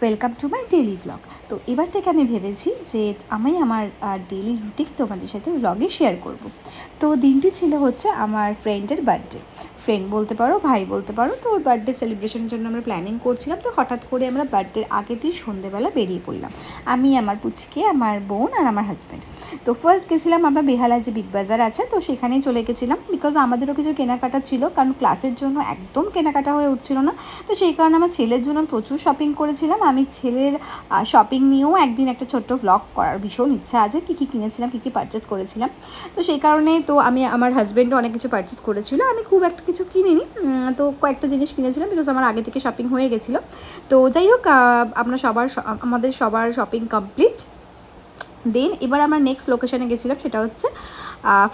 Welcome to my daily blog. তো এবার থেকে আমি ভেবেছি যে আমি আমার ডেলি রুটিন তোমাদের সাথে ব্লগে শেয়ার করব। তো দিনটি ছিল হচ্ছে আমার ফ্রেন্ডের বার্থডে, ফ্রেন্ড বলতে পারো, ভাই বলতে পারো। তো ওর বার্থডে সেলিব্রেশনের জন্য আমরা প্ল্যানিং করছিলাম। তো হঠাৎ করে আমরা বার্থডের আগের দিন সন্ধ্যেবেলা বেরিয়ে পড়লাম, আমি, আমার পুচকে, আমার বোন আর আমার হাজব্যান্ড। তো ফার্স্ট গেছিলাম আমরা বেহালায় যে বিগ বাজার আছে, তো সেখানেই চলে গেছিলাম, বিকজ আমাদেরও কিছু কেনাকাটা ছিল, কারণ ক্লাসের জন্য একদম কেনাকাটা হয়ে উঠছিল না। তো সেই কারণে আমার ছেলের জন্য প্রচুর শপিং করেছিলাম। আমি ছেলের শপিং নিয়েও একদিন একটা ছোট্ট ব্লগ করার ভীষণ ইচ্ছা আছে, কী কী কিনেছিলাম, কী কী পারচেস করেছিলাম। তো সেই কারণে তো আমি, আমার হাজব্যান্ডও অনেক কিছু পারচেস করেছিল, আমি খুব একটা কিছু কিনিনি। তো কয়েকটা জিনিস কিনেছিলাম, বিকজ আমার আগে থেকে শপিং হয়ে গেছিলো। তো যাই হোক, আমাদের সবার শপিং কমপ্লিট। দেন এবার আমার নেক্সট লোকেশানে গেছিলাম, সেটা হচ্ছে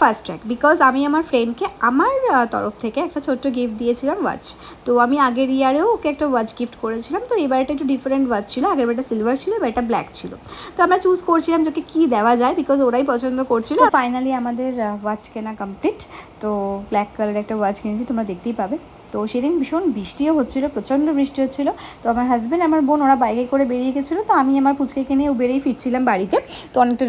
ফার্স্ট ট্র্যাক, বিকজ আমি আমার ফ্রেন্ডকে আমার তরফ থেকে একটা ছোট্ট গিফট দিয়েছিলাম, ওয়াচ। তো আমি আগের ইয়ারেও ওকে একটা ওয়াচ গিফট করেছিলাম। তো এবারটা একটু ডিফারেন্ট ওয়াচ ছিল, আগের বারটা সিলভার ছিল, এবার এটা ব্ল্যাক ছিল। তো আমরা চুজ করছিলাম যে কী দেওয়া যায়, বিকজ ওরাই পছন্দ করছিল। ফাইনালি আমাদের ওয়াচ কেনা কমপ্লিট। তো ব্ল্যাক কালারের একটা ওয়াচ কিনেছি, তোমরা দেখতেই পাবে। তো সেদিন ভীষণ বৃষ্টিও হচ্ছিলো, প্রচণ্ড বৃষ্টি হচ্ছিলো। তো আমার হাজব্যান্ড, আমার বোন, ওরা বাইকে করে বেরিয়ে গেছিলো। তো আমি আমার পুচকেকে নিয়ে বেরিয়ে ফিরছিলাম বাড়িতে। তো অনেকটা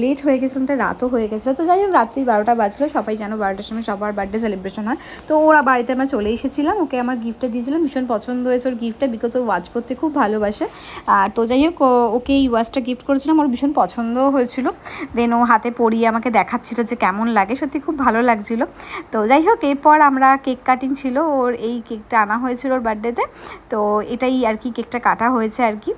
লেট হয়ে গেছিলো, অনেকটা রাতও হয়ে গেছিলো। তো যাই হোক, রাত্রি 12টা বাজলো। সবাই জানো 12টার সময় সবার বার্থডে সেলিব্রেশন হয়। তো ওরা বাড়িতে আমরা চলে এসেছিলাম, ওকে আমার গিফটটা দিয়েছিলাম, ভীষণ পছন্দ হয়েছে ওর গিফটটা, বিকজ ও ওয়াচ করতে খুব ভালোবাসে। তো যাই হোক, ওকে এই ওয়াচটা গিফট করেছিলাম, ওর ভীষণ পছন্দও হয়েছিল। দেন ও হাতে পরিয়ে আমাকে দেখাচ্ছিলো যে কেমন লাগে, সত্যি খুব ভালো লাগছিলো। তো যাই হোক, এরপর আমরা কেক কাটিং ছিল, ওর এই কেকটা আনা হয়েছিল ওর বার্থডেতে। তো এটাই আর কি, কেকটা কাটা হয়েছে আর কি।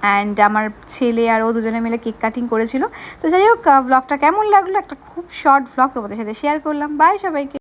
অ্যান্ড আমার ছেলে আর ও দুজনে মিলে কেক কাটিং করেছিল। তো যাই হোক, ব্লগটা কেমন লাগলো, একটা খুব শর্ট ব্লগ তোমাদের সাথে শেয়ার করলাম। বাই সবাইকে।